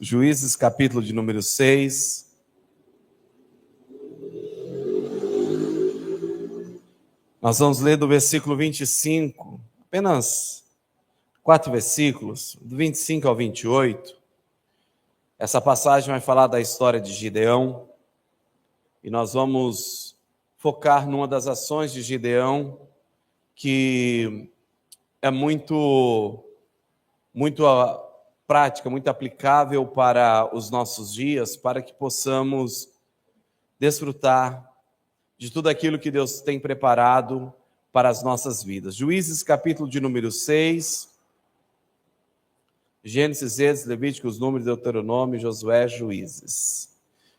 Juízes, capítulo de número 6. Nós vamos ler do versículo 25, apenas 4 versículos, do 25 ao 28. Essa passagem vai falar da história de Gideão, e nós vamos focar numa das ações de Gideão, que é muito prática, muito aplicável para os nossos dias, para que possamos desfrutar de tudo aquilo que Deus tem preparado para as nossas vidas. Juízes, capítulo de número 6, Gênesis, Êxodo, Levíticos, Números, Deuteronômio, Josué, Juízes.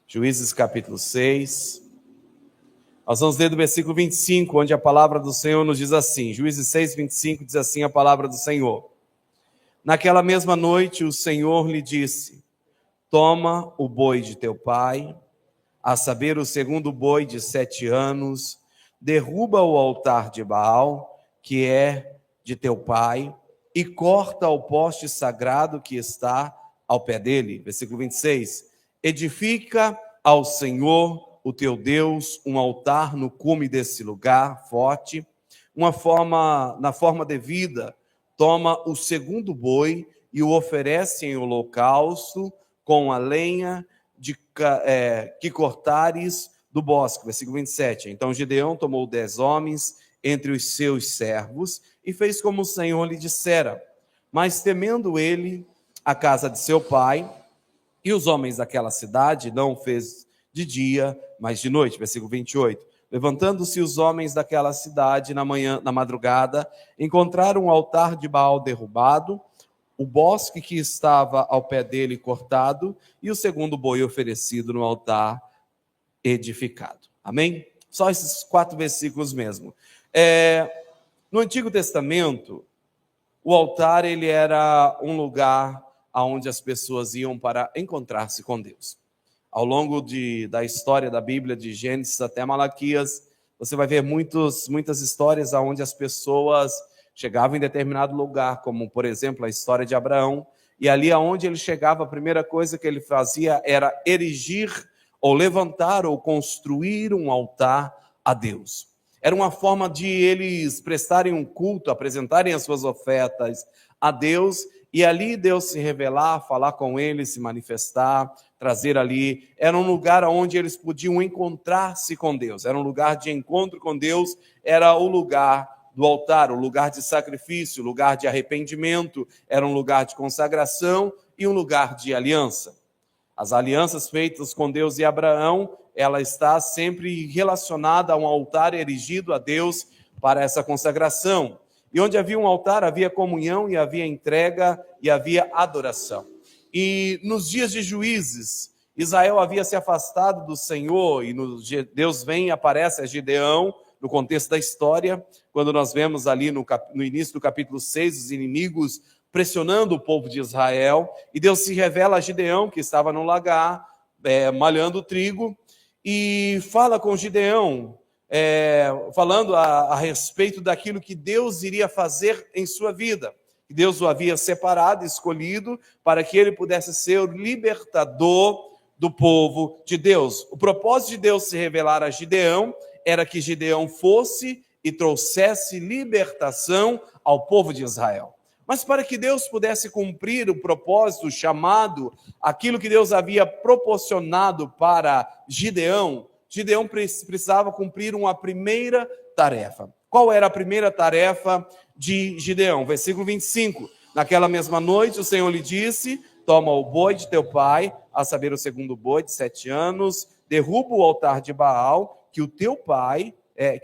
Juízes, capítulo 6. Nós vamos ler do versículo 25, onde a palavra do Senhor nos diz assim. Juízes 6, 25 diz assim a palavra do Senhor. Naquela mesma noite o Senhor lhe disse: toma o boi de teu pai, a saber, o segundo boi de 7 anos, derruba o altar de Baal, que é de teu pai, e corta o poste sagrado que está ao pé dele. Versículo 26. Edifica ao Senhor, o teu Deus, um altar no cume desse lugar forte, na forma devida. Toma o segundo boi e o oferece em holocausto com a lenha que cortares do bosque. Versículo 27. Então Gideão tomou 10 homens entre os seus servos e fez como o Senhor lhe dissera. Mas temendo ele a casa de seu pai e os homens daquela cidade, não fez de dia, mas de noite. Versículo 28. Levantando-se os homens daquela cidade na madrugada, encontraram um altar de Baal derrubado, o bosque que estava ao pé dele cortado e o segundo boi oferecido no altar edificado. Amém? Só esses 4 versículos mesmo. No Antigo Testamento, o altar ele era um lugar onde as pessoas iam para encontrar-se com Deus. Ao longo da história da Bíblia, de Gênesis até Malaquias, você vai ver muitas histórias onde as pessoas chegavam em determinado lugar, como, por exemplo, a história de Abraão, e ali aonde ele chegava, a primeira coisa que ele fazia era erigir, ou levantar, ou construir um altar a Deus. Era uma forma de eles prestarem um culto, apresentarem as suas ofertas a Deus, e ali Deus se revelar, falar com eles, se manifestar, trazer ali. Era um lugar onde eles podiam encontrar-se com Deus, era um lugar de encontro com Deus, era o lugar do altar, o lugar de sacrifício, o lugar de arrependimento, era um lugar de consagração e um lugar de aliança. As alianças feitas com Deus e Abraão, ela está sempre relacionada a um altar erigido a Deus para essa consagração. E onde havia um altar, havia comunhão, e havia entrega, e havia adoração. E nos dias de Juízes, Israel havia se afastado do Senhor, e Deus vem e aparece a Gideão, no contexto da história, quando nós vemos ali no início do capítulo 6, os inimigos pressionando o povo de Israel, e Deus se revela a Gideão, que estava no lagar, malhando o trigo, e fala com Gideão, falando a respeito daquilo que Deus iria fazer em sua vida. Deus o havia separado, escolhido, para que ele pudesse ser o libertador do povo de Deus. O propósito de Deus se revelar a Gideão era que Gideão fosse e trouxesse libertação ao povo de Israel. Mas para que Deus pudesse cumprir o propósito, o chamado, aquilo que Deus havia proporcionado para Gideão, Gideão precisava cumprir uma primeira tarefa. Qual era a primeira tarefa de Gideão? Versículo 25. Naquela mesma noite o Senhor lhe disse: toma o boi de teu pai, a saber, o segundo boi de 7 anos, derruba o altar de Baal, que o teu pai,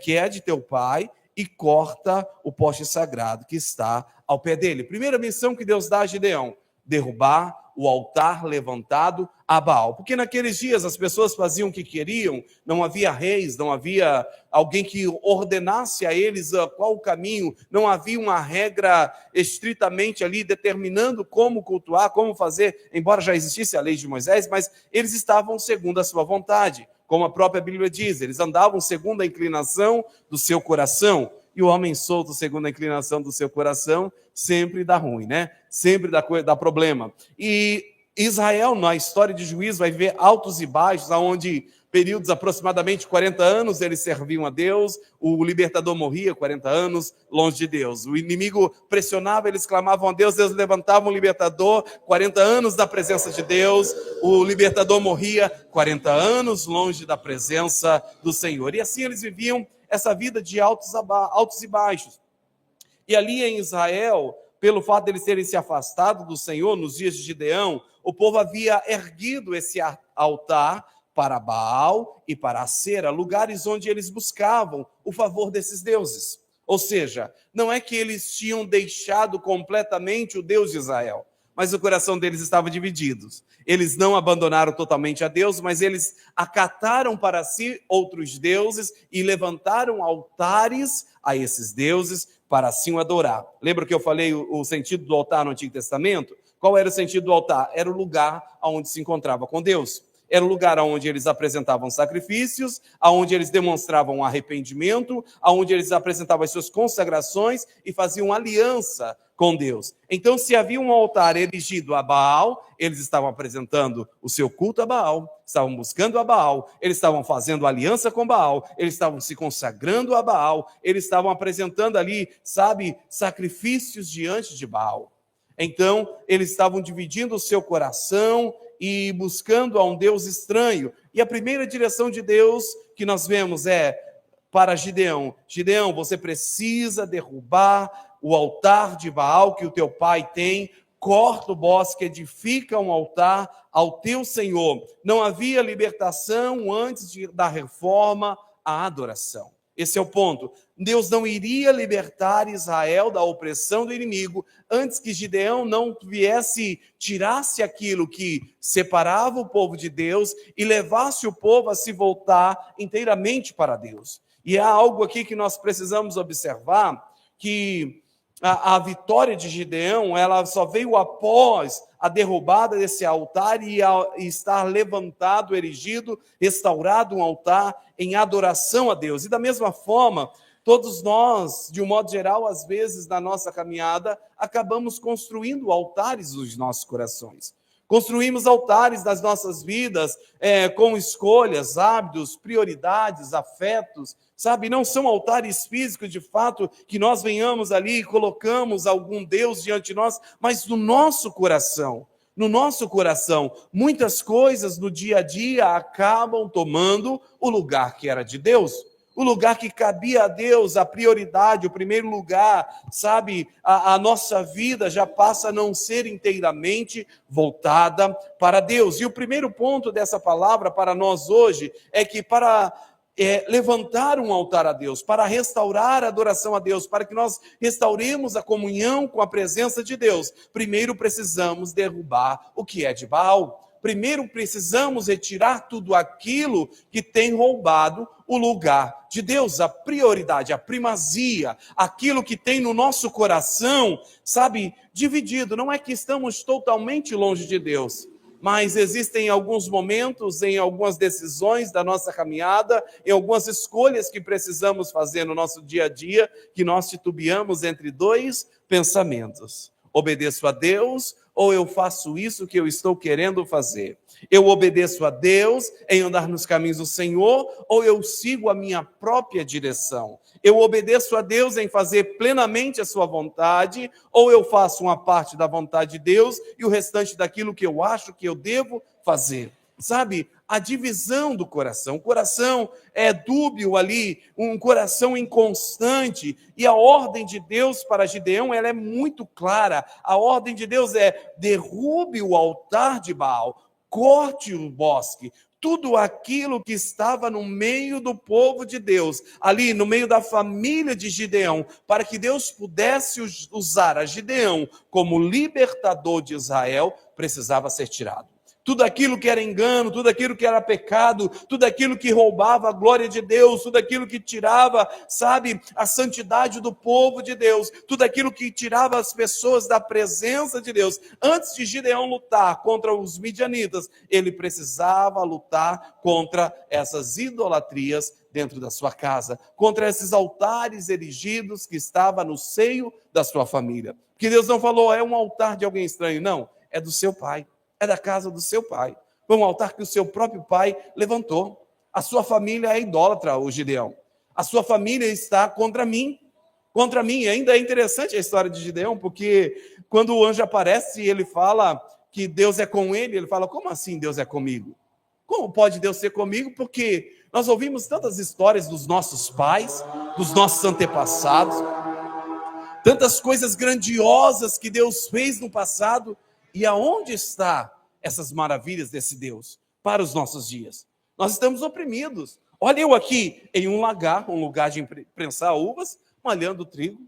que é de teu pai, e corta o poste sagrado que está ao pé dele. Primeira missão que Deus dá a Gideão: derrubar o altar levantado a Baal. Porque naqueles dias as pessoas faziam o que queriam, não havia reis, não havia alguém que ordenasse a eles qual o caminho, não havia uma regra estritamente ali determinando como cultuar, como fazer, embora já existisse a lei de Moisés, mas eles estavam segundo a sua vontade. Como a própria Bíblia diz, eles andavam segundo a inclinação do seu coração. E o homem solto, segundo a inclinação do seu coração, sempre dá ruim, né? Sempre dá problema. E Israel, na história de Juízes, vai ver altos e baixos, onde períodos aproximadamente 40 anos eles serviam a Deus, o libertador morria 40 anos longe de Deus. O inimigo pressionava, eles clamavam a Deus, Deus levantava um libertador, 40 anos da presença de Deus, o libertador morria 40 anos longe da presença do Senhor. E assim eles viviam essa vida de altos e baixos. E ali em Israel, pelo fato de eles terem se afastado do Senhor nos dias de Gideão, o povo havia erguido esse altar para Baal e para Acera, lugares onde eles buscavam o favor desses deuses. Ou seja, não é que eles tinham deixado completamente o Deus de Israel, mas o coração deles estava dividido. Eles não abandonaram totalmente a Deus, mas eles acataram para si outros deuses e levantaram altares a esses deuses para assim o adorar. Lembra que eu falei o sentido do altar no Antigo Testamento? Qual era o sentido do altar? Era o lugar onde se encontrava com Deus. Era o lugar onde eles apresentavam sacrifícios, onde eles demonstravam arrependimento, onde eles apresentavam as suas consagrações e faziam aliança com Deus. Então, se havia um altar erigido a Baal, eles estavam apresentando o seu culto a Baal, estavam buscando a Baal, eles estavam fazendo aliança com Baal, eles estavam se consagrando a Baal, eles estavam apresentando ali, sacrifícios diante de Baal. Então, eles estavam dividindo o seu coração e buscando a um Deus estranho. E a primeira direção de Deus que nós vemos é para Gideão. Gideão, você precisa derrubar o altar de Baal que o teu pai tem, corta o bosque, edifica um altar ao teu Senhor. Não havia libertação antes da reforma à adoração. Esse é o ponto. Deus não iria libertar Israel da opressão do inimigo antes que Gideão não tirasse aquilo que separava o povo de Deus e levasse o povo a se voltar inteiramente para Deus. E há algo aqui que nós precisamos observar, que a vitória de Gideão, ela só veio após a derrubada desse altar e estar levantado, erigido, restaurado um altar em adoração a Deus. E da mesma forma, todos nós, de um modo geral, às vezes na nossa caminhada, acabamos construindo altares nos nossos corações. Construímos altares nas nossas vidas com escolhas, hábitos, prioridades, afetos, não são altares físicos de fato que nós venhamos ali e colocamos algum Deus diante de nós, mas no nosso coração, muitas coisas no dia a dia acabam tomando o lugar que era de Deus. O lugar que cabia a Deus, a prioridade, o primeiro lugar, a nossa vida já passa a não ser inteiramente voltada para Deus. E o primeiro ponto dessa palavra para nós hoje é que para levantar um altar a Deus, para restaurar a adoração a Deus, para que nós restauremos a comunhão com a presença de Deus, primeiro precisamos derrubar o que é de Baal. Primeiro precisamos retirar tudo aquilo que tem roubado o lugar de Deus, a prioridade, a primazia, aquilo que tem no nosso coração, dividido. Não é que estamos totalmente longe de Deus, mas existem alguns momentos, em algumas decisões da nossa caminhada, em algumas escolhas que precisamos fazer no nosso dia a dia, que nós titubeamos entre dois pensamentos. Obedeço a Deus ou eu faço isso que eu estou querendo fazer? Eu obedeço a Deus em andar nos caminhos do Senhor ou eu sigo a minha própria direção? Eu obedeço a Deus em fazer plenamente a sua vontade ou eu faço uma parte da vontade de Deus e o restante daquilo que eu acho que eu devo fazer? A divisão do coração. O coração é dúbio ali, um coração inconstante. E a ordem de Deus para Gideão, ela é muito clara. A ordem de Deus é: derrube o altar de Baal, corte o bosque. Tudo aquilo que estava no meio do povo de Deus, ali no meio da família de Gideão, para que Deus pudesse usar a Gideão como libertador de Israel, precisava ser tirado. Tudo aquilo que era engano, tudo aquilo que era pecado, tudo aquilo que roubava a glória de Deus, tudo aquilo que tirava, a santidade do povo de Deus, tudo aquilo que tirava as pessoas da presença de Deus. Antes de Gideão lutar contra os midianitas, ele precisava lutar contra essas idolatrias dentro da sua casa, contra esses altares erigidos que estavam no seio da sua família. Porque Deus não falou, é um altar de alguém estranho, não, é do seu pai. é da casa do seu pai. Foi um altar que o seu próprio pai levantou. A sua família é idólatra, o Gideão. A sua família está contra mim. Contra mim. E ainda é interessante a história de Gideão, porque quando o anjo aparece e ele fala que Deus é com ele, ele fala, como assim Deus é comigo? Como pode Deus ser comigo? Porque nós ouvimos tantas histórias dos nossos pais, dos nossos antepassados, tantas coisas grandiosas que Deus fez no passado, e aonde está essas maravilhas desse Deus para os nossos dias? Nós estamos oprimidos. Olha eu aqui em um lugar de prensar uvas, malhando trigo,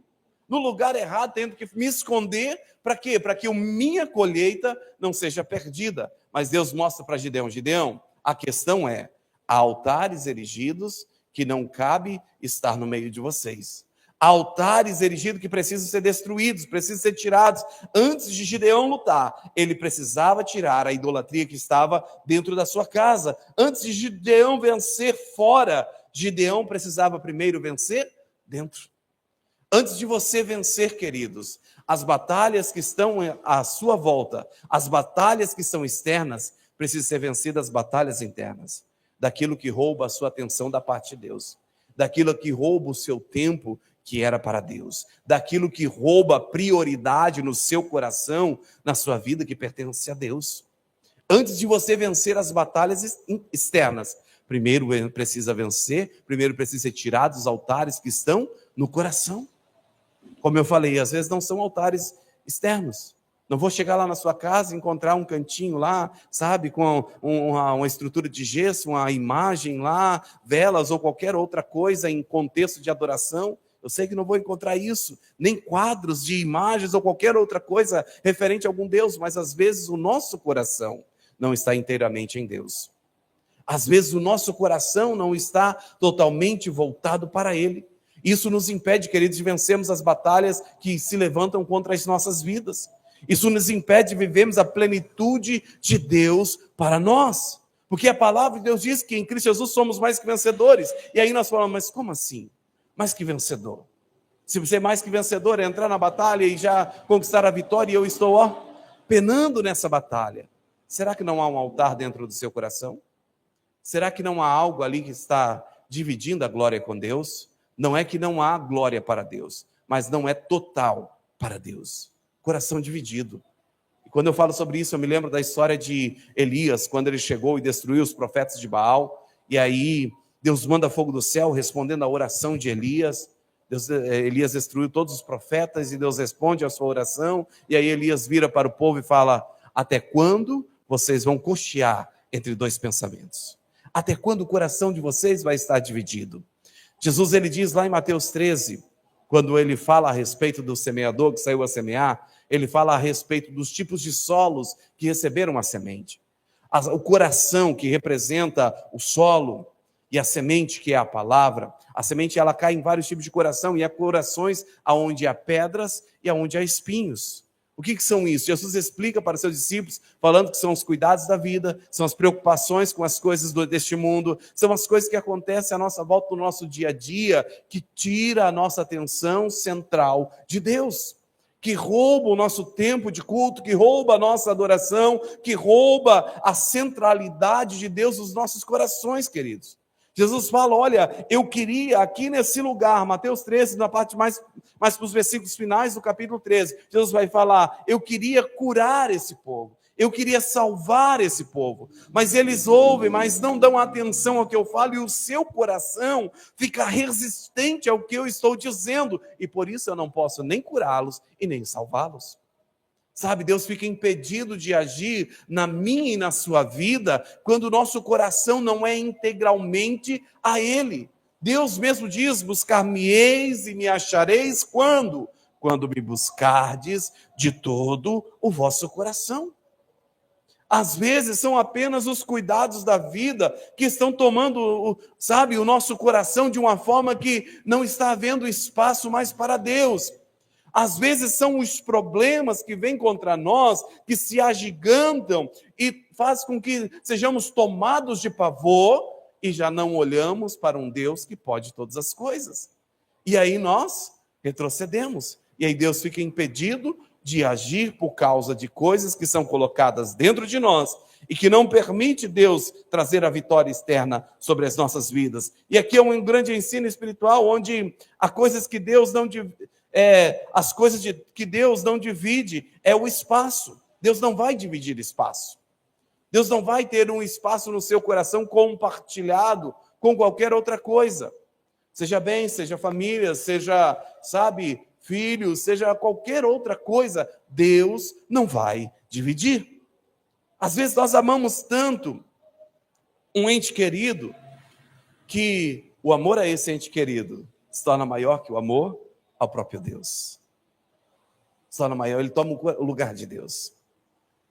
no lugar errado, tendo que me esconder, para quê? Para que a minha colheita não seja perdida. Mas Deus mostra para Gideão, Gideão, a questão é, há altares erigidos que não cabe estar no meio de vocês. Há altares erigidos que precisam ser destruídos, precisam ser tirados. Antes de Gideão lutar, ele precisava tirar a idolatria que estava dentro da sua casa. Antes de Gideão vencer fora, Gideão precisava primeiro vencer dentro. Antes de você vencer, queridos, as batalhas que estão à sua volta, as batalhas que são externas, precisam ser vencidas as batalhas internas. Daquilo que rouba a sua atenção da parte de Deus. Daquilo que rouba o seu tempo que era para Deus. Daquilo que rouba prioridade no seu coração, na sua vida que pertence a Deus. Antes de você vencer as batalhas externas, primeiro precisa vencer, primeiro precisa ser tirado os altares que estão no coração. Como eu falei, às vezes não são altares externos. Não vou chegar lá na sua casa e encontrar um cantinho lá, sabe, com uma estrutura de gesso, uma imagem lá, velas ou qualquer outra coisa em contexto de adoração. Eu sei que não vou encontrar isso, nem quadros de imagens ou qualquer outra coisa referente a algum Deus, mas às vezes o nosso coração não está inteiramente em Deus. Às vezes o nosso coração não está totalmente voltado para Ele. Isso nos impede, queridos, de vencermos as batalhas que se levantam contra as nossas vidas. Isso nos impede de vivermos a plenitude de Deus para nós. Porque a palavra de Deus diz que em Cristo Jesus somos mais que vencedores. E aí nós falamos, mas como assim? Mais que vencedor? Se você é mais que vencedor, é entrar na batalha e já conquistar a vitória, e eu estou penando nessa batalha. Será que não há um altar dentro do seu coração? Será que não há algo ali que está dividindo a glória com Deus? Não é que não há glória para Deus, mas não é total para Deus. Coração dividido. E quando eu falo sobre isso, eu me lembro da história de Elias, quando ele chegou e destruiu os profetas de Baal, e aí Deus manda fogo do céu, respondendo à oração de Elias. Elias destruiu todos os profetas, e Deus responde à sua oração, e aí Elias vira para o povo e fala, até quando vocês vão cochear entre dois pensamentos? Até quando o coração de vocês vai estar dividido? Jesus, ele diz lá em Mateus 13, quando ele fala a respeito do semeador que saiu a semear, ele fala a respeito dos tipos de solos que receberam a semente. O coração, que representa o solo, e a semente, que é a palavra. A semente, ela cai em vários tipos de coração, e há corações onde há pedras e onde há espinhos. O que são isso? Jesus explica para os seus discípulos, falando que são os cuidados da vida, são as preocupações com as coisas deste mundo, são as coisas que acontecem à nossa volta no nosso dia a dia, que tira a nossa atenção central de Deus, que rouba o nosso tempo de culto, que rouba a nossa adoração, que rouba a centralidade de Deus nos nossos corações, queridos. Jesus fala, olha, eu queria aqui nesse lugar, Mateus 13, na parte mais para os versículos finais do capítulo 13, Jesus vai falar, eu queria curar esse povo, eu queria salvar esse povo, mas eles ouvem, mas não dão atenção ao que eu falo, e o seu coração fica resistente ao que eu estou dizendo, e por isso eu não posso nem curá-los e nem salvá-los. Sabe, Deus fica impedido de agir na minha e na sua vida quando o nosso coração não é integralmente a Ele. Deus mesmo diz, buscar-me-eis e me achareis quando? Quando me buscardes de todo o vosso coração. Às vezes são apenas os cuidados da vida que estão tomando, sabe, o nosso coração de uma forma que não está havendo espaço mais para Deus. Às vezes são os problemas que vêm contra nós, que se agigantam e faz com que sejamos tomados de pavor e já não olhamos para um Deus que pode todas as coisas. E aí nós retrocedemos. E aí Deus fica impedido de agir por causa de coisas que são colocadas dentro de nós e que não permite Deus trazer a vitória externa sobre as nossas vidas. E aqui é um grande ensino espiritual, onde há coisas que Deus não que Deus não divide é o espaço. Deus não vai dividir espaço. Deus não vai ter um espaço no seu coração compartilhado com qualquer outra coisa. Seja bem, seja família, seja, filhos, seja qualquer outra coisa, Deus não vai dividir. Às vezes nós amamos tanto um ente querido que o amor a esse ente querido se torna maior que o amor ao próprio Deus. Se torna maior, ele toma o lugar de Deus.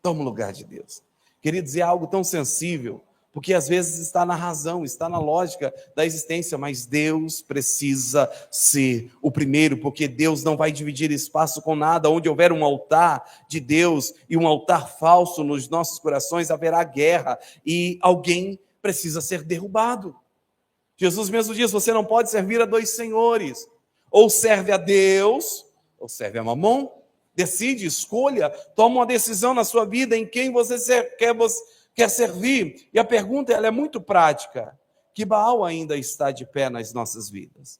Toma o lugar de Deus. Queridos, é algo tão sensível, porque às vezes está na razão, está na lógica da existência, mas Deus precisa ser o primeiro, porque Deus não vai dividir espaço com nada. Onde houver um altar de Deus e um altar falso nos nossos corações, haverá guerra e alguém precisa ser derrubado. Jesus mesmo diz: você não pode servir a dois senhores, ou serve a Deus, ou serve a Mamon. Decide, escolha, toma uma decisão na sua vida em quem você quer servir. E a pergunta ela é muito prática: que Baal ainda está de pé nas nossas vidas?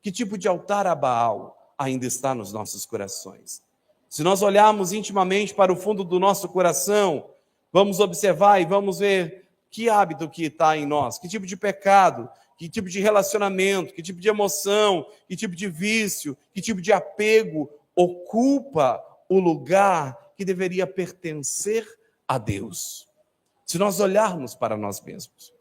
Que tipo de altar a Baal ainda está nos nossos corações? Se nós olharmos intimamente para o fundo do nosso coração, vamos observar e vamos ver que hábito que está em nós, que tipo de pecado, que tipo de relacionamento, que tipo de emoção, que tipo de vício, que tipo de apego ocupa o lugar que deveria pertencer a Deus. Se nós olharmos para nós mesmos,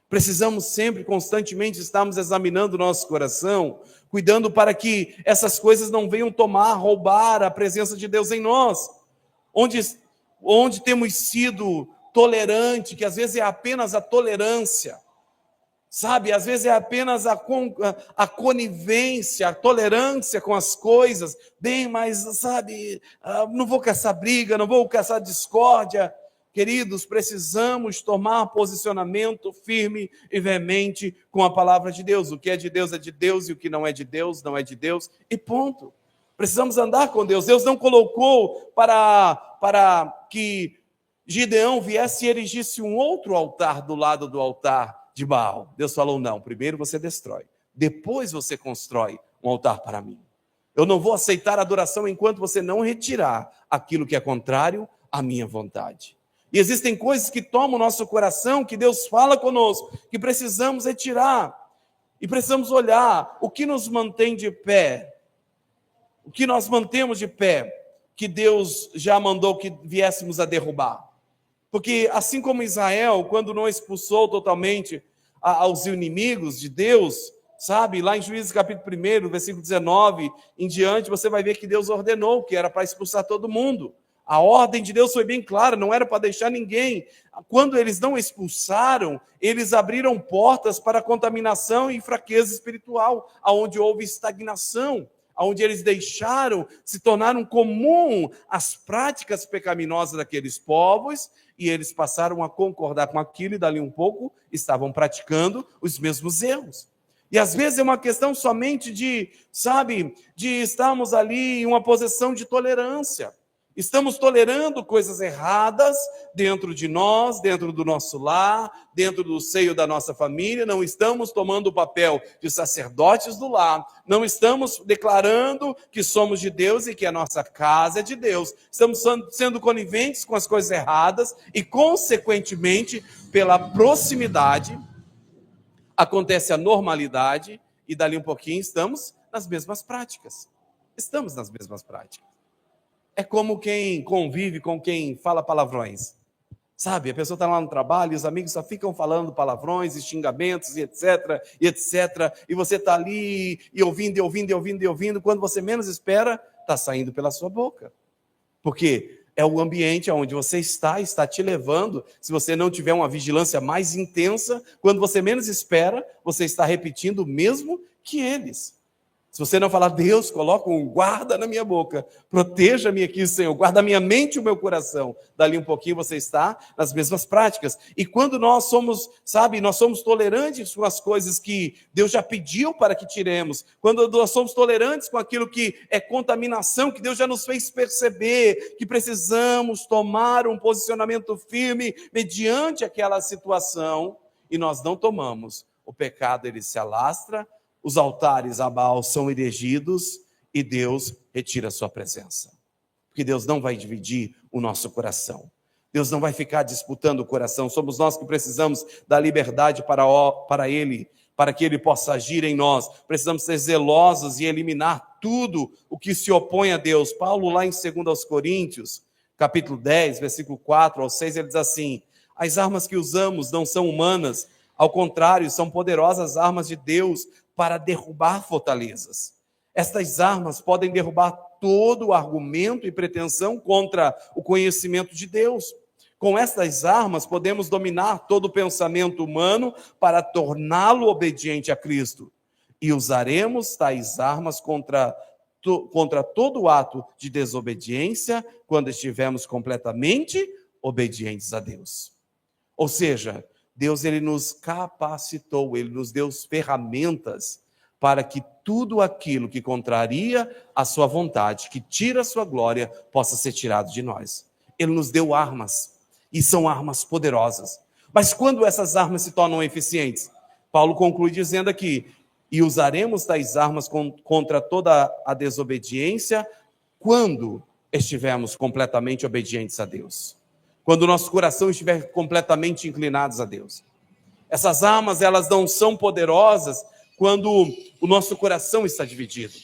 precisamos sempre, constantemente, estarmos examinando o nosso coração, cuidando para que essas coisas não venham roubar a presença de Deus em nós. Onde temos sido tolerantes, que às vezes é apenas a tolerância, às vezes é apenas a conivência, a tolerância com as coisas. Bem, mas, não vou caçar briga, não vou caçar discórdia. Queridos, precisamos tomar posicionamento firme e veemente com a palavra de Deus. O que é de Deus e o que não é de Deus, não é de Deus, e ponto. Precisamos andar com Deus. Deus não colocou para que Gideão viesse e erigisse um outro altar do lado do altar de Baal. Deus falou: não, primeiro você destrói, depois você constrói um altar para mim. Eu não vou aceitar adoração enquanto você não retirar aquilo que é contrário à minha vontade. E existem coisas que tomam o nosso coração, que Deus fala conosco, que precisamos retirar. E precisamos olhar o que nos mantém de pé, o que nós mantemos de pé, que Deus já mandou que viéssemos a derrubar. Porque assim como Israel, quando não expulsou totalmente aos inimigos de Deus, lá em Juízes capítulo 1, versículo 19 em diante, você vai ver que Deus ordenou que era para expulsar todo mundo. A ordem de Deus foi bem clara, não era para deixar ninguém. Quando eles não expulsaram, eles abriram portas para contaminação e fraqueza espiritual, aonde houve estagnação, aonde eles deixaram, se tornaram comum as práticas pecaminosas daqueles povos, e eles passaram a concordar com aquilo, e dali um pouco estavam praticando os mesmos erros. E às vezes é uma questão somente de estarmos ali em uma posição de tolerância. Estamos tolerando coisas erradas dentro de nós, dentro do nosso lar, dentro do seio da nossa família. Não estamos tomando o papel de sacerdotes do lar. Não estamos declarando que somos de Deus e que a nossa casa é de Deus. Estamos sendo coniventes com as coisas erradas e, consequentemente, pela proximidade, acontece a normalidade e dali um pouquinho estamos nas mesmas práticas. Estamos nas mesmas práticas. É como quem convive com quem fala palavrões. A pessoa está lá no trabalho e os amigos só ficam falando palavrões e xingamentos e etc, e etc. E você está ali e ouvindo. Quando você menos espera, está saindo pela sua boca. Porque é o ambiente onde você está te levando. Se você não tiver uma vigilância mais intensa, quando você menos espera, você está repetindo o mesmo que eles. Se você não falar, Deus, coloca um guarda na minha boca, proteja-me aqui, Senhor, guarda a minha mente e o meu coração. Dali um pouquinho você está nas mesmas práticas. E quando nós somos, nós somos tolerantes com as coisas que Deus já pediu para que tiremos, quando nós somos tolerantes com aquilo que é contaminação, que Deus já nos fez perceber, que precisamos tomar um posicionamento firme mediante aquela situação, e nós não tomamos, o pecado ele se alastra, os altares a Baal são erigidos e Deus retira a sua presença. Porque Deus não vai dividir o nosso coração. Deus não vai ficar disputando o coração. Somos nós que precisamos da liberdade para Ele, para que Ele possa agir em nós. Precisamos ser zelosos e eliminar tudo o que se opõe a Deus. Paulo, lá em 2 Coríntios, capítulo 10, versículo 4 ao 6, ele diz assim: as armas que usamos não são humanas, ao contrário, são poderosas armas de Deus para derrubar fortalezas. Estas armas podem derrubar todo o argumento e pretensão contra o conhecimento de Deus. Com estas armas, podemos dominar todo o pensamento humano para torná-lo obediente a Cristo. E usaremos tais armas contra todo ato de desobediência quando estivermos completamente obedientes a Deus. Ou seja, Deus ele nos capacitou, Ele nos deu ferramentas para que tudo aquilo que contraria a sua vontade, que tira a sua glória, possa ser tirado de nós. Ele nos deu armas, e são armas poderosas. Mas quando essas armas se tornam eficientes? Paulo conclui dizendo aqui: e usaremos tais armas contra toda a desobediência quando estivermos completamente obedientes a Deus. Quando o nosso coração estiver completamente inclinado a Deus. Essas armas, elas não são poderosas quando o nosso coração está dividido.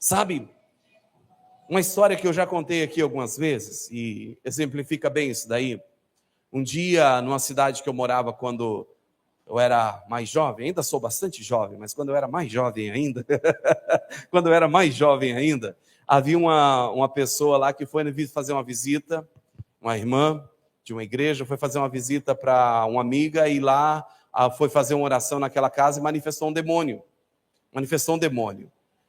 Sabe, uma história que eu já contei aqui algumas vezes, e exemplifica bem isso daí. Um dia, numa cidade que eu morava quando eu era mais jovem, ainda sou bastante jovem, mas quando eu era mais jovem ainda, havia uma pessoa lá que foi fazer uma visita, uma irmã de uma igreja, foi fazer uma visita para uma amiga e lá foi fazer uma oração naquela casa e manifestou um demônio.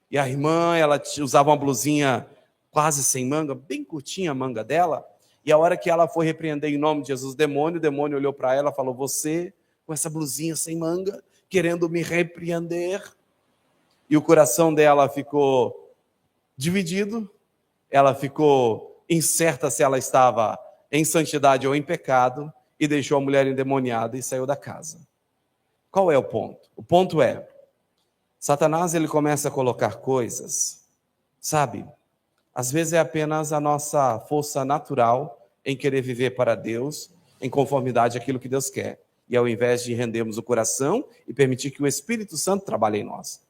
E a irmã, ela usava uma blusinha quase sem manga, bem curtinha a manga dela, e a hora que ela foi repreender em nome de Jesus o demônio olhou para ela e falou: você, com essa blusinha sem manga, querendo me repreender? E o coração dela ficou dividido, ela ficou incerta se ela estava em santidade ou em pecado, e deixou a mulher endemoniada e saiu da casa. Qual é o ponto? O ponto é, Satanás ele começa a colocar coisas, sabe? Às vezes é apenas a nossa força natural em querer viver para Deus, em conformidade àquilo que Deus quer. E ao invés de rendermos o coração e permitir que o Espírito Santo trabalhe em nós.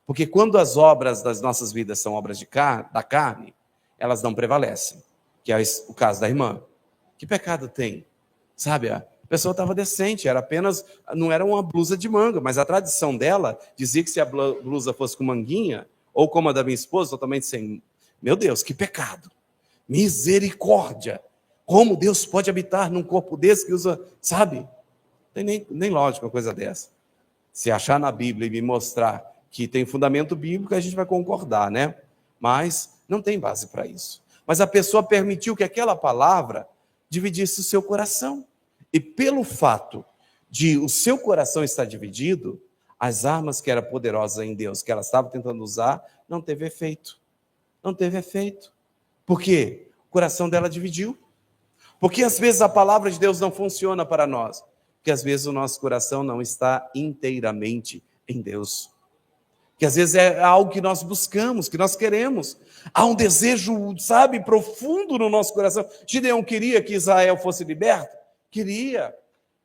Porque quando as obras das nossas vidas são obras da carne, elas não prevalecem. Que é o caso da irmã. Que pecado tem? Sabe, a pessoa estava decente, não era uma blusa de manga, mas a tradição dela dizia que se a blusa fosse com manguinha, ou como a da minha esposa, totalmente sem... Meu Deus, que pecado! Misericórdia! Como Deus pode habitar num corpo desse que usa... Sabe? Não tem nem lógica uma coisa dessa. Se achar na Bíblia e me mostrar que tem fundamento bíblico, a gente vai concordar, né? Mas não tem base para isso. Mas a pessoa permitiu que aquela palavra dividisse o seu coração. E pelo fato de o seu coração estar dividido, as armas que eram poderosas em Deus, que ela estava tentando usar, não teve efeito. Não teve efeito. Por quê? O coração dela dividiu. Porque às vezes a palavra de Deus não funciona para nós. Porque às vezes o nosso coração não está inteiramente em Deus. Que às vezes é algo que nós buscamos, que nós queremos. Há um desejo, sabe, profundo no nosso coração. Gideão queria que Israel fosse liberto? Queria.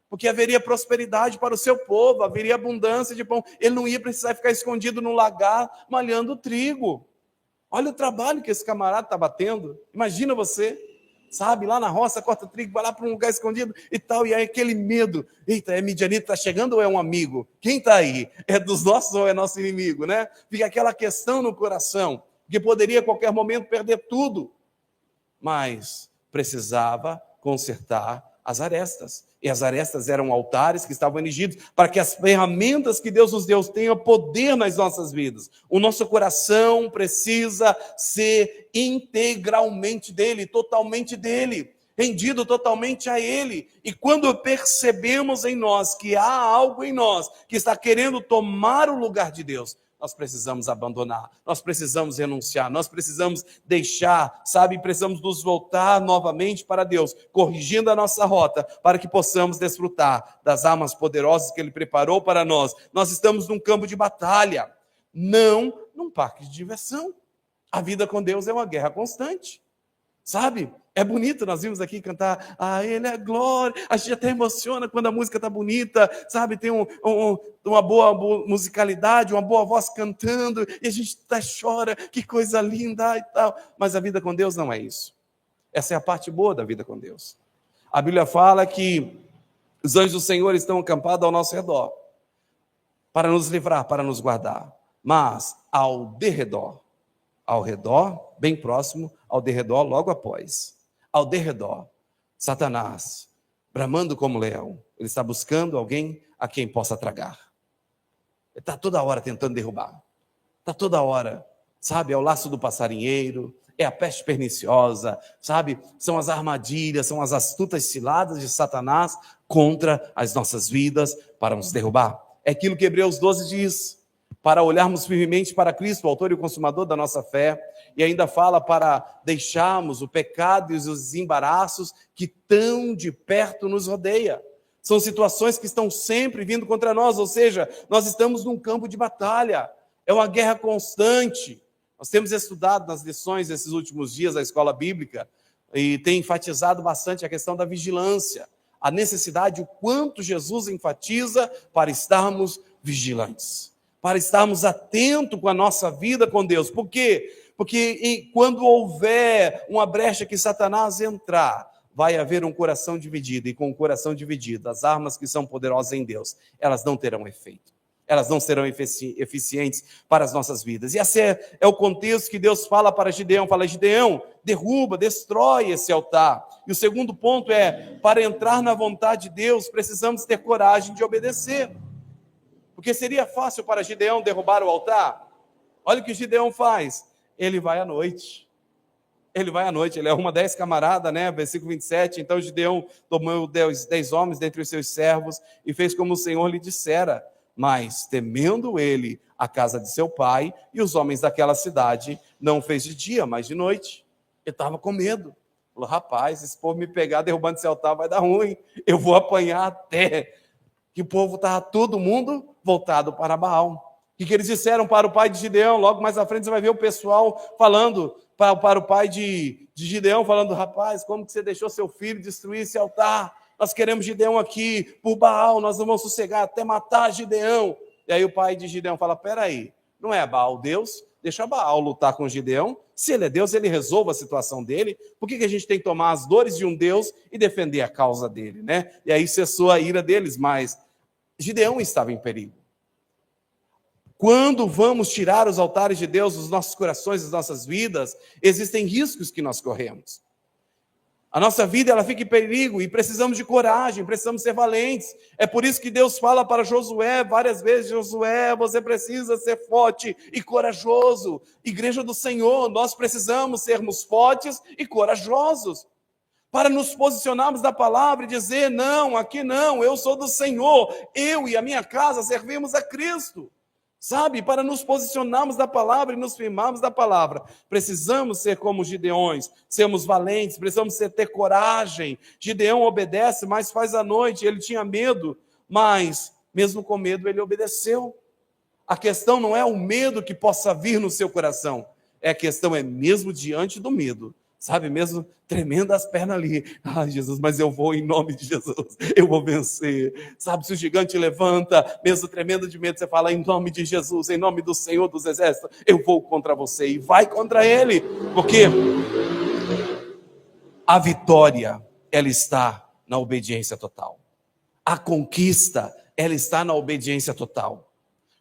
Porque haveria prosperidade para o seu povo, haveria abundância de pão. Ele não ia precisar ficar escondido no lagar, malhando trigo. Olha o trabalho que esse camarada está batendo. Imagina você, sabe, lá na roça, corta trigo, vai lá para um lugar escondido e tal, e aí aquele medo. Eita, é midianita, está chegando ou é um amigo? Quem está aí? É dos nossos ou é nosso inimigo, né? Fica aquela questão no coração, que poderia a qualquer momento perder tudo. Mas precisava consertar as arestas. E as arestas eram altares que estavam erigidos para que as ferramentas que Deus nos deu tenham poder nas nossas vidas. O nosso coração precisa ser integralmente dele, totalmente dele, rendido totalmente a ele. E quando percebemos em nós que há algo em nós que está querendo tomar o lugar de Deus, nós precisamos abandonar, nós precisamos renunciar, nós precisamos deixar, sabe, precisamos nos voltar novamente para Deus, corrigindo a nossa rota, para que possamos desfrutar das armas poderosas que Ele preparou para nós. Nós estamos num campo de batalha, não num parque de diversão. A vida com Deus é uma guerra constante, sabe? É bonito, nós vimos aqui cantar, Ele é glória, a gente até emociona quando a música está bonita, sabe, tem uma boa musicalidade, uma boa voz cantando, e a gente até chora, que coisa linda e tal, mas a vida com Deus não é isso. Essa é a parte boa da vida com Deus. A Bíblia fala que os anjos do Senhor estão acampados ao nosso redor, para nos livrar, para nos guardar, mas ao derredor, ao redor, bem próximo, ao derredor, logo após, ao derredor, Satanás, bramando como leão, ele está buscando alguém a quem possa tragar. Ele está toda hora tentando derrubar, está toda hora, sabe, é o laço do passarinheiro, é a peste perniciosa, sabe, são as armadilhas, são as astutas ciladas de Satanás contra as nossas vidas para nos derrubar. É aquilo que Hebreus 12 diz, para olharmos firmemente para Cristo, o autor e o consumador da nossa fé, e ainda fala para deixarmos o pecado e os embaraços que tão de perto nos rodeia. São situações que estão sempre vindo contra nós, ou seja, nós estamos num campo de batalha, é uma guerra constante. Nós temos estudado nas lições desses últimos dias da escola bíblica e tem enfatizado bastante a questão da vigilância, a necessidade, o quanto Jesus enfatiza para estarmos vigilantes, para estarmos atentos com a nossa vida com Deus. Por quê? Porque quando houver uma brecha que Satanás entrar, vai haver um coração dividido, e com o coração dividido, as armas que são poderosas em Deus, elas não terão efeito, elas não serão eficientes para as nossas vidas. E esse é o contexto que Deus fala para Gideão, fala, Gideão, derruba, destrói esse altar. E o segundo ponto é, para entrar na vontade de Deus, precisamos ter coragem de obedecer. Porque seria fácil para Gideão derrubar o altar? Olha o que Gideão faz. Ele vai à noite. Ele arruma 10 camaradas, né? Versículo 27. Então Gideão tomou 10 homens dentre os seus servos e fez como o Senhor lhe dissera. Mas, temendo ele a casa de seu pai e os homens daquela cidade, não fez de dia, mas de noite. Ele estava com medo. Falou, rapaz, esse povo me pegar derrubando esse altar vai dar ruim. Eu vou apanhar até... que o povo estava todo mundo voltado para Baal. O que eles disseram para o pai de Gideão? Logo mais à frente você vai ver o pessoal falando para o pai de Gideão, falando, rapaz, como que você deixou seu filho destruir esse altar? Nós queremos Gideão aqui por Baal, nós não vamos sossegar até matar Gideão. E aí o pai de Gideão fala, peraí, não é Baal Deus? Deixa Baal lutar com Gideão. Se ele é Deus, ele resolve a situação dele. Por que a gente tem que tomar as dores de um Deus e defender a causa dele, né? E aí cessou a ira deles, mas Gideão estava em perigo. Quando vamos tirar os altares de Deus dos nossos corações, das nossas vidas, existem riscos que nós corremos. A nossa vida ela fica em perigo e precisamos de coragem, precisamos ser valentes. É por isso que Deus fala para Josué várias vezes, Josué, você precisa ser forte e corajoso. Igreja do Senhor, nós precisamos sermos fortes e corajosos. Para nos posicionarmos da palavra e dizer, não, aqui não, eu sou do Senhor, eu e a minha casa servimos a Cristo. Sabe, para nos posicionarmos da palavra e nos firmarmos da palavra, precisamos ser como Gideões, sermos valentes, precisamos ter coragem. Gideão obedece, mas faz à noite, ele tinha medo, mas mesmo com medo ele obedeceu. A questão não é o medo que possa vir no seu coração, a questão é mesmo diante do medo, sabe, mesmo tremendo as pernas ali, Jesus, mas eu vou em nome de Jesus, eu vou vencer, sabe, se o gigante levanta, mesmo tremendo de medo, você fala em nome de Jesus, em nome do Senhor dos Exércitos, eu vou contra você, e vai contra ele, porque a vitória, ela está na obediência total, a conquista, ela está na obediência total.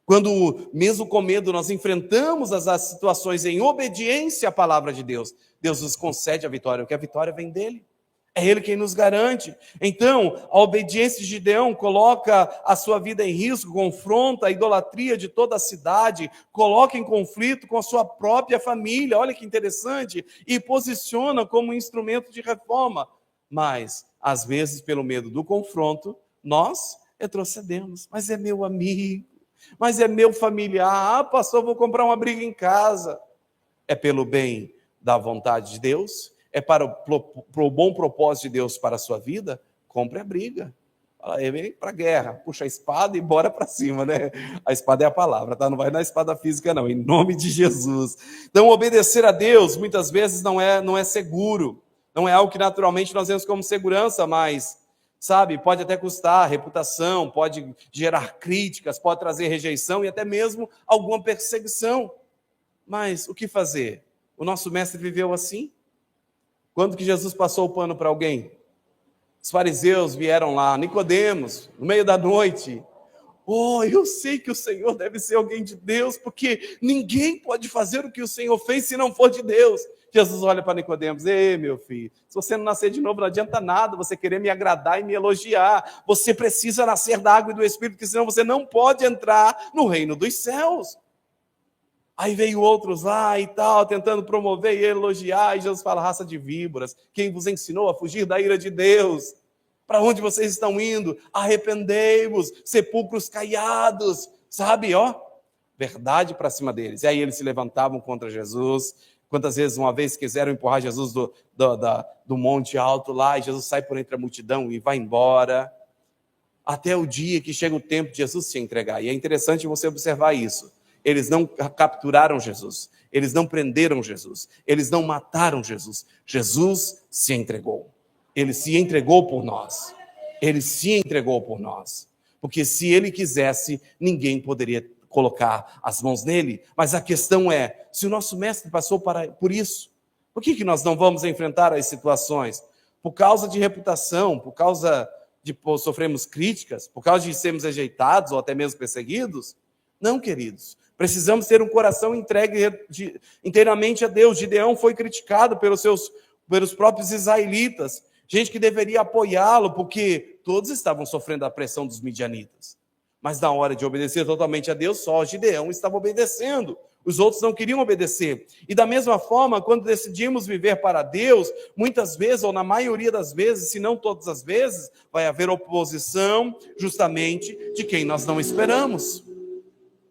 Quando, mesmo com medo, nós enfrentamos as situações em obediência à palavra de Deus, Deus nos concede a vitória, porque a vitória vem dele. É Ele quem nos garante. Então, a obediência de Gideão coloca a sua vida em risco, confronta a idolatria de toda a cidade, coloca em conflito com a sua própria família, olha que interessante, e posiciona como instrumento de reforma. Mas, às vezes, pelo medo do confronto, nós retrocedemos. Mas é meu amigo, mas é meu familiar. Ah, pastor, vou comprar uma briga em casa. É pelo bem da vontade de Deus? É para o bom propósito de Deus para a sua vida? Compre a briga. Vem para a guerra, puxa a espada e bora para cima, né? A espada é a palavra, tá? Não vai na espada física, não, em nome de Jesus. Então, obedecer a Deus, muitas vezes, não é seguro. Não é algo que naturalmente nós vemos como segurança, mas, sabe, pode até custar reputação, pode gerar críticas, pode trazer rejeição e até mesmo alguma perseguição. Mas o que fazer? O nosso mestre viveu assim? Quando que Jesus passou o pano para alguém? Os fariseus vieram lá, Nicodemos, no meio da noite. Oh, eu sei que o Senhor deve ser alguém de Deus, porque ninguém pode fazer o que o Senhor fez se não for de Deus. Jesus olha para Nicodemos: ei, meu filho, se você não nascer de novo, não adianta nada você querer me agradar e me elogiar. Você precisa nascer da água e do Espírito, porque senão você não pode entrar no reino dos céus. Aí veio outros lá e tal, tentando promover e elogiar, e Jesus fala: raça de víboras, quem vos ensinou a fugir da ira de Deus? Para onde vocês estão indo? Arrependei-vos, sepulcros caiados, sabe, ó, verdade para cima deles. E aí eles se levantavam contra Jesus. Quantas vezes uma vez quiseram empurrar Jesus do monte alto lá, e Jesus sai por entre a multidão e vai embora, até o dia que chega o tempo de Jesus se entregar. E é interessante você observar isso. Eles não capturaram Jesus, eles não prenderam Jesus, eles não mataram Jesus. Jesus se entregou. Ele se entregou por nós. Ele se entregou por nós. Porque se ele quisesse, ninguém poderia colocar as mãos nele. Mas a questão é, se o nosso mestre passou por isso, por que nós não vamos enfrentar as situações? Por causa de reputação, por causa de sofrermos críticas, por causa de sermos rejeitados ou até mesmo perseguidos? Não, queridos. Precisamos ter um coração entregue inteiramente a Deus. Gideão foi criticado pelos próprios israelitas, gente que deveria apoiá-lo, porque todos estavam sofrendo a pressão dos midianitas. Mas na hora de obedecer totalmente a Deus, só Gideão estava obedecendo. Os outros não queriam obedecer. E da mesma forma, quando decidimos viver para Deus, muitas vezes, ou na maioria das vezes, se não todas as vezes, vai haver oposição justamente de quem nós não esperamos.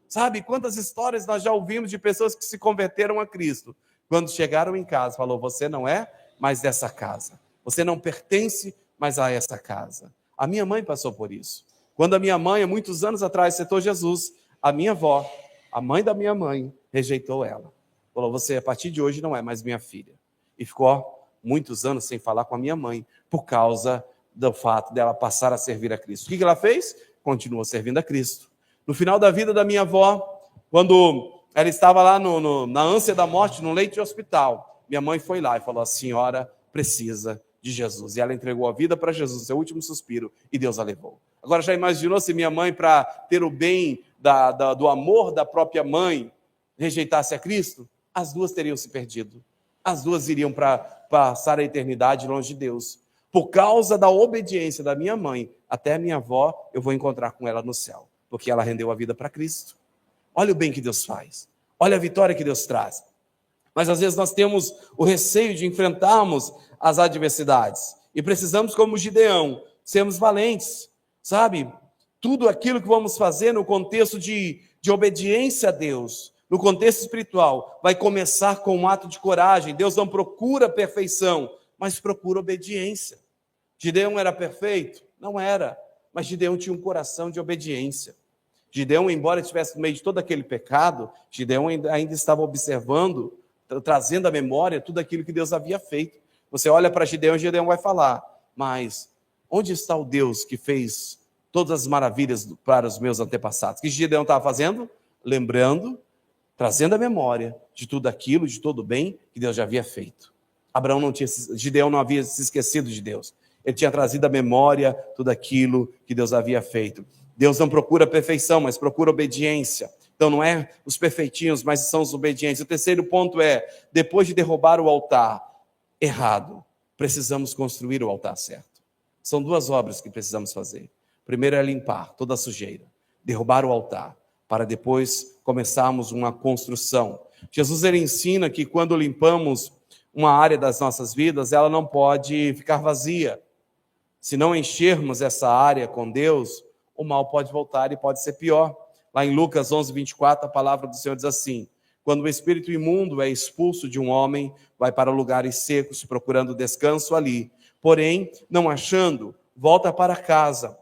Sabe, quantas histórias nós já ouvimos de pessoas que se converteram a Cristo. Quando chegaram em casa, falou: você não é mais dessa casa. Você não pertence mais a essa casa. A minha mãe passou por isso. Quando a minha mãe, há muitos anos atrás, aceitou Jesus, a minha avó, a mãe da minha mãe, rejeitou ela. Falou: você, a partir de hoje, não é mais minha filha. E ficou muitos anos sem falar com a minha mãe, por causa do fato dela passar a servir a Cristo. O que ela fez? Continuou servindo a Cristo. No final da vida da minha avó, quando ela estava lá na ânsia da morte, no leito de hospital, minha mãe foi lá e falou: a senhora precisa de Jesus. E ela entregou a vida para Jesus, seu último suspiro, e Deus a levou. Agora, já imaginou se minha mãe, para ter o bem do amor da própria mãe, rejeitasse a Cristo? As duas teriam se perdido. As duas iriam para passar a eternidade longe de Deus. Por causa da obediência da minha mãe, até a minha avó, eu vou encontrar com ela no céu, porque ela rendeu a vida para Cristo. Olha o bem que Deus faz. Olha a vitória que Deus traz. Mas às vezes nós temos o receio de enfrentarmos as adversidades. E precisamos, como Gideão, sermos valentes. Sabe? Tudo aquilo que vamos fazer no contexto de obediência a Deus, no contexto espiritual, vai começar com um ato de coragem. Deus não procura perfeição, mas procura obediência. Gideão era perfeito? Não era. Mas Gideão tinha um coração de obediência. Gideão, embora estivesse no meio de todo aquele pecado, Gideão ainda estava observando, trazendo à memória tudo aquilo que Deus havia feito. Você olha para Gideão e Gideão vai falar: mas onde está o Deus que fez todas as maravilhas para os meus antepassados? O que Gideão estava fazendo? Lembrando, trazendo à memória de tudo aquilo, de todo o bem que Deus já havia feito. Gideão não havia se esquecido de Deus. Ele tinha trazido à memória tudo aquilo que Deus havia feito. Deus não procura perfeição, mas procura obediência. Então não é os perfeitinhos, mas são os obedientes. O terceiro ponto é, depois de derrubar o altar errado, precisamos construir o altar certo. São duas obras que precisamos fazer. Primeiro é limpar toda a sujeira, derrubar o altar, para depois começarmos uma construção. Jesus ele ensina que quando limpamos uma área das nossas vidas, ela não pode ficar vazia. Se não enchermos essa área com Deus, o mal pode voltar e pode ser pior. Lá em Lucas 11:24, a palavra do Senhor diz assim: quando o espírito imundo é expulso de um homem, vai para lugares secos, procurando descanso ali. Porém, não achando, volta para casa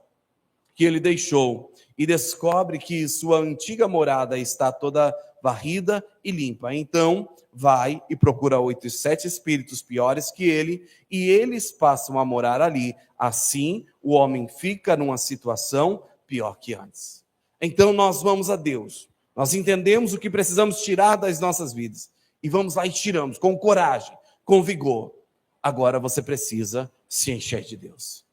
que ele deixou e descobre que sua antiga morada está toda varrida e limpa. Então, vai e procura 8 e 7 espíritos piores que ele, e eles passam a morar ali. Assim, o homem fica numa situação pior que antes. Então, nós vamos a Deus. Nós entendemos o que precisamos tirar das nossas vidas. E vamos lá e tiramos, com coragem, com vigor. Agora você precisa se encher de Deus.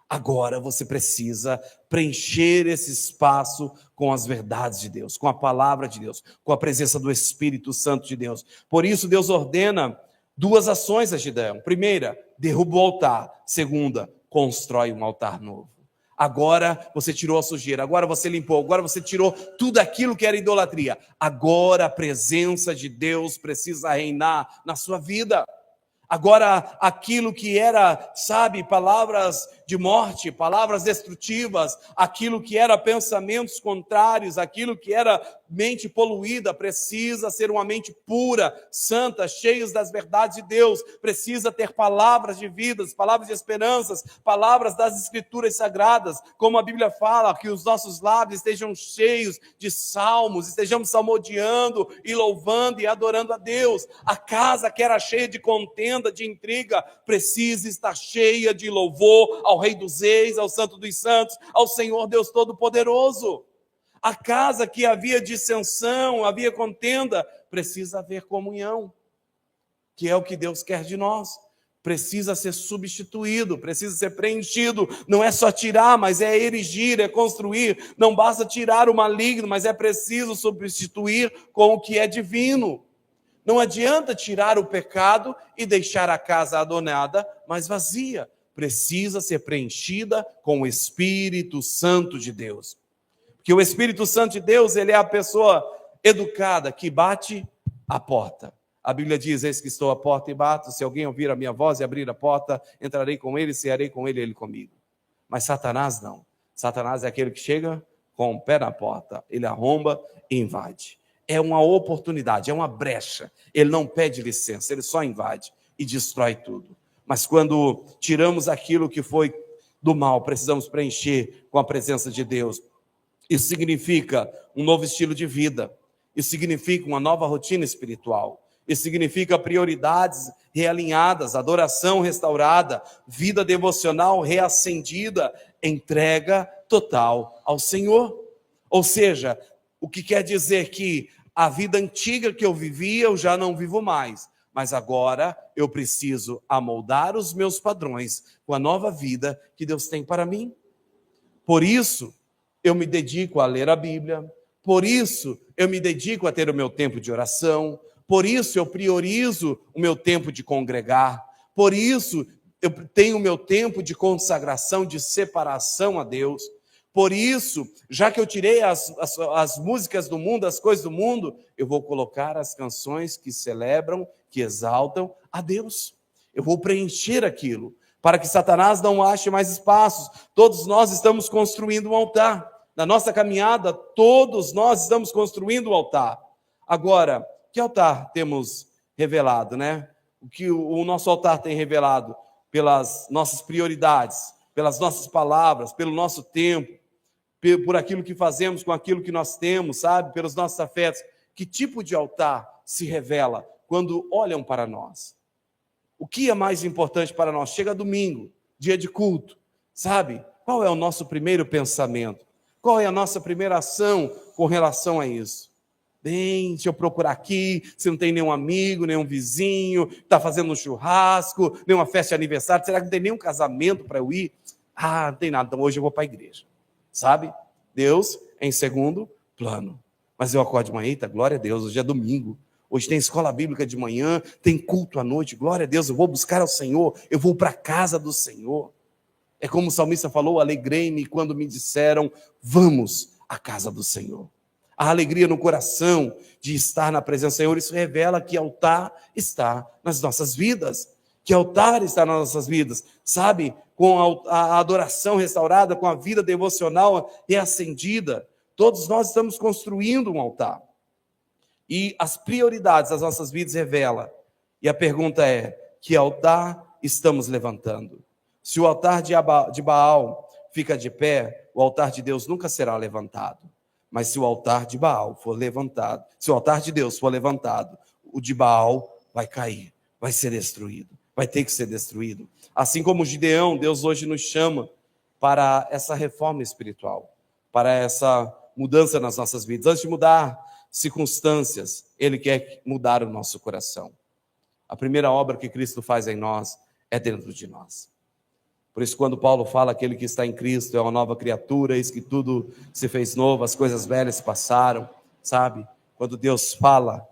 Agora você precisa preencher esse espaço com as verdades de Deus, com a palavra de Deus, com a presença do Espírito Santo de Deus. Por isso, Deus ordena duas ações a Gideão. Primeira, derruba o altar. Segunda, constrói um altar novo. Agora você tirou a sujeira, agora você limpou, agora você tirou tudo aquilo que era idolatria. Agora a presença de Deus precisa reinar na sua vida. Agora, aquilo que era, sabe, palavras de morte, palavras destrutivas, aquilo que era pensamentos contrários, aquilo que era mente poluída, precisa ser uma mente pura, santa, cheios das verdades de Deus, precisa ter palavras de vidas, palavras de esperanças, palavras das escrituras sagradas, como a Bíblia fala, que os nossos lábios estejam cheios de salmos, estejamos salmodiando e louvando e adorando a Deus. A casa que era cheia de contenda, de intriga, precisa estar cheia de louvor ao Rei dos Reis, ao Santo dos Santos, ao Senhor Deus Todo-Poderoso. A casa que havia dissensão, havia contenda, precisa haver comunhão, que é o que Deus quer de nós. Precisa ser substituído, precisa ser preenchido. Não é só tirar, mas é erigir, é construir. Não basta tirar o maligno, mas é preciso substituir com o que é divino. Não adianta tirar o pecado e deixar a casa adornada, mas vazia. Precisa ser preenchida com o Espírito Santo de Deus. Porque o Espírito Santo de Deus, ele é a pessoa educada que bate a porta. A Bíblia diz: eis que estou à porta e bato, se alguém ouvir a minha voz e abrir a porta, entrarei com ele, cearei com ele e ele comigo. Mas Satanás não. Satanás é aquele que chega com o pé na porta, ele arromba e invade. É uma oportunidade, é uma brecha. Ele não pede licença, ele só invade e destrói tudo. Mas quando tiramos aquilo que foi do mal, precisamos preencher com a presença de Deus. Isso significa um novo estilo de vida. Isso significa uma nova rotina espiritual. Isso significa prioridades realinhadas, adoração restaurada, vida devocional reacendida, entrega total ao Senhor. Ou seja, o que quer dizer que a vida antiga que eu vivia, eu já não vivo mais. Mas agora eu preciso amoldar os meus padrões com a nova vida que Deus tem para mim. Por isso, eu me dedico a ler a Bíblia. Por isso, eu me dedico a ter o meu tempo de oração. Por isso, eu priorizo o meu tempo de congregar. Por isso, eu tenho o meu tempo de consagração, de separação a Deus. Por isso, já que eu tirei as músicas do mundo, as coisas do mundo, eu vou colocar as canções que celebram, que exaltam a Deus. Eu vou preencher aquilo, para que Satanás não ache mais espaços. Todos nós estamos construindo um altar. Na nossa caminhada, todos nós estamos construindo um altar. Agora, que altar temos revelado, né? O que o nosso altar tem revelado? Pelas nossas prioridades, pelas nossas palavras, pelo nosso tempo, por aquilo que fazemos com aquilo que nós temos, sabe? Pelos nossos afetos. Que tipo de altar se revela quando olham para nós? O que é mais importante para nós? Chega domingo, dia de culto, sabe? Qual é o nosso primeiro pensamento? Qual é a nossa primeira ação com relação a isso? Bem, deixa eu procurar aqui, se não tem nenhum amigo, nenhum vizinho, está fazendo um churrasco, nenhuma festa de aniversário, será que não tem nenhum casamento para eu ir? Ah, não tem nada, então hoje eu vou para a igreja. Sabe? Deus em segundo plano. Mas eu acordo de manhã, eita, glória a Deus, hoje é domingo Hoje tem escola bíblica de manhã, tem culto à noite, glória a Deus, eu vou buscar ao Senhor, eu vou para a casa do Senhor. É como o salmista falou, alegrei-me quando me disseram, vamos à casa do Senhor. A alegria no coração de estar na presença do Senhor, isso revela que altar está nas nossas vidas, que altar está nas nossas vidas, sabe? Com a adoração restaurada, com a vida devocional reacendida, todos nós estamos construindo um altar. E as prioridades das nossas vidas revela. E a pergunta é, que altar estamos levantando? Se o altar de Baal fica de pé, o altar de Deus nunca será levantado. Mas se o altar de Baal for levantado, se o altar de Deus for levantado, o de Baal vai cair, vai ser destruído, vai ter que ser destruído. Assim como Gideão, Deus hoje nos chama para essa reforma espiritual, para essa mudança nas nossas vidas. Antes de mudar circunstâncias, Ele quer mudar o nosso coração. A primeira obra que Cristo faz em nós é dentro de nós. Por isso, quando Paulo fala aquele que está em Cristo é uma nova criatura, eis que tudo se fez novo, as coisas velhas se passaram, sabe? Quando Deus fala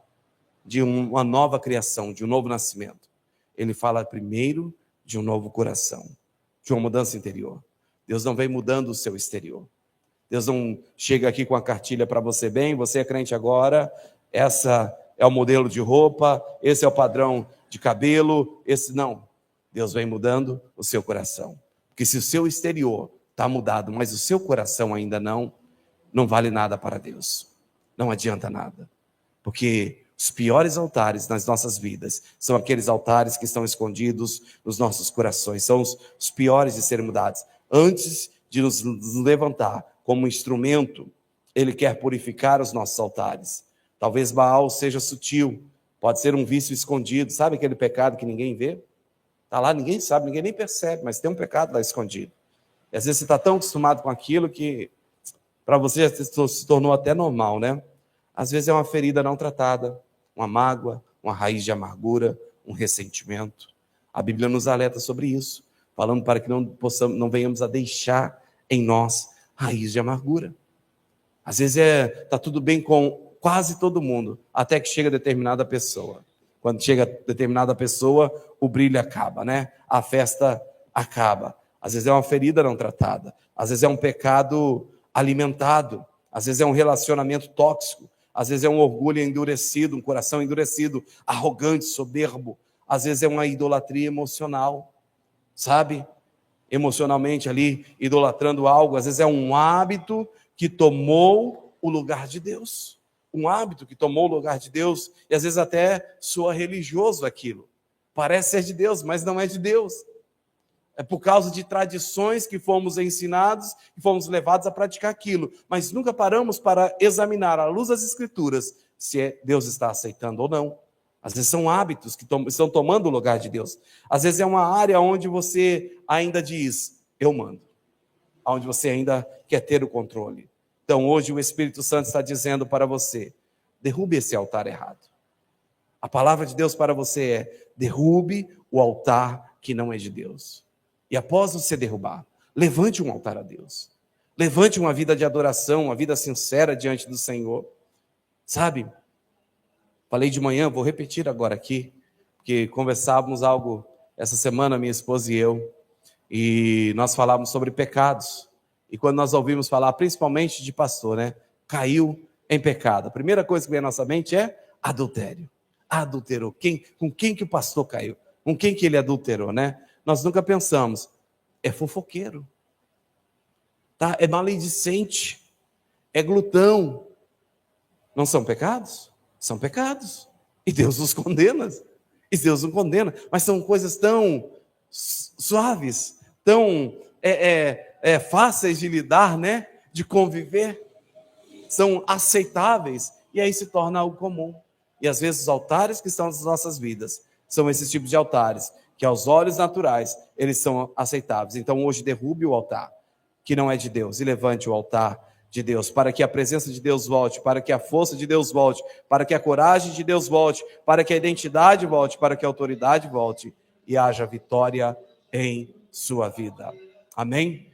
de uma nova criação, de um novo nascimento, Ele fala primeiro de um novo coração, de uma mudança interior. Deus não vem mudando o seu exterior. Deus não chega aqui com a cartilha para você, bem, você é crente agora, essa é o modelo de roupa, esse é o padrão de cabelo, esse não. Deus vem mudando o seu coração. Porque se o seu exterior está mudado, mas o seu coração ainda não vale nada para Deus. Não adianta nada. Porque os piores altares nas nossas vidas são aqueles altares que estão escondidos nos nossos corações. São os piores de serem mudados. Antes de nos levantar como instrumento, Ele quer purificar os nossos altares. Talvez Baal seja sutil, pode ser um vício escondido. Sabe aquele pecado que ninguém vê? Está lá, ninguém sabe, ninguém nem percebe, mas tem um pecado lá escondido. E às vezes você está tão acostumado com aquilo que para você já se tornou até normal, né? Às vezes é uma ferida não tratada, uma mágoa, uma raiz de amargura, um ressentimento. A Bíblia nos alerta sobre isso, falando para que não venhamos a deixar em nós raiz de amargura. Às vezes está tudo bem com quase todo mundo, até que chega determinada pessoa. Quando chega determinada pessoa, o brilho acaba, né? A festa acaba. Às vezes é uma ferida não tratada. Às vezes é um pecado alimentado. Às vezes é um relacionamento tóxico. Às vezes é um orgulho endurecido, um coração endurecido, arrogante, soberbo. Às vezes é uma idolatria emocional, sabe? Emocionalmente ali, idolatrando algo. Às vezes é um hábito que tomou o lugar de Deus. Um hábito que tomou o lugar de Deus, e às vezes até soa religioso aquilo. Parece ser de Deus, mas não é de Deus. É por causa de tradições que fomos ensinados e fomos levados a praticar aquilo. Mas nunca paramos para examinar, à luz das Escrituras, se Deus está aceitando ou não. Às vezes são hábitos que estão tomando o lugar de Deus. Às vezes é uma área onde você ainda diz, eu mando. Onde você ainda quer ter o controle. Então hoje o Espírito Santo está dizendo para você, derrube esse altar errado. A palavra de Deus para você é, derrube o altar que não é de Deus. E após você derrubar, levante um altar a Deus. Levante uma vida de adoração, uma vida sincera diante do Senhor. Sabe? Falei de manhã, vou repetir agora aqui, porque conversávamos algo essa semana, minha esposa e eu, e nós falávamos sobre pecados. E quando nós ouvimos falar, principalmente de pastor, né? Caiu em pecado. A primeira coisa que vem à nossa mente é adultério. Adulterou. Com quem que o pastor caiu? Com quem que ele adulterou, né? Nós nunca pensamos, é fofoqueiro, tá? É maledicente, é glutão. Não são pecados? São pecados. E Deus os condena. E Deus não condena. Mas são coisas tão suaves, tão fáceis de lidar, né? De conviver. São aceitáveis. E aí se torna algo comum. E às vezes os altares que estão nas nossas vidas são esses tipos de altares, que aos olhos naturais, eles são aceitáveis. Então hoje derrube o altar, que não é de Deus, e levante o altar de Deus, para que a presença de Deus volte, para que a força de Deus volte, para que a coragem de Deus volte, para que a identidade volte, para que a autoridade volte, e haja vitória em sua vida. Amém?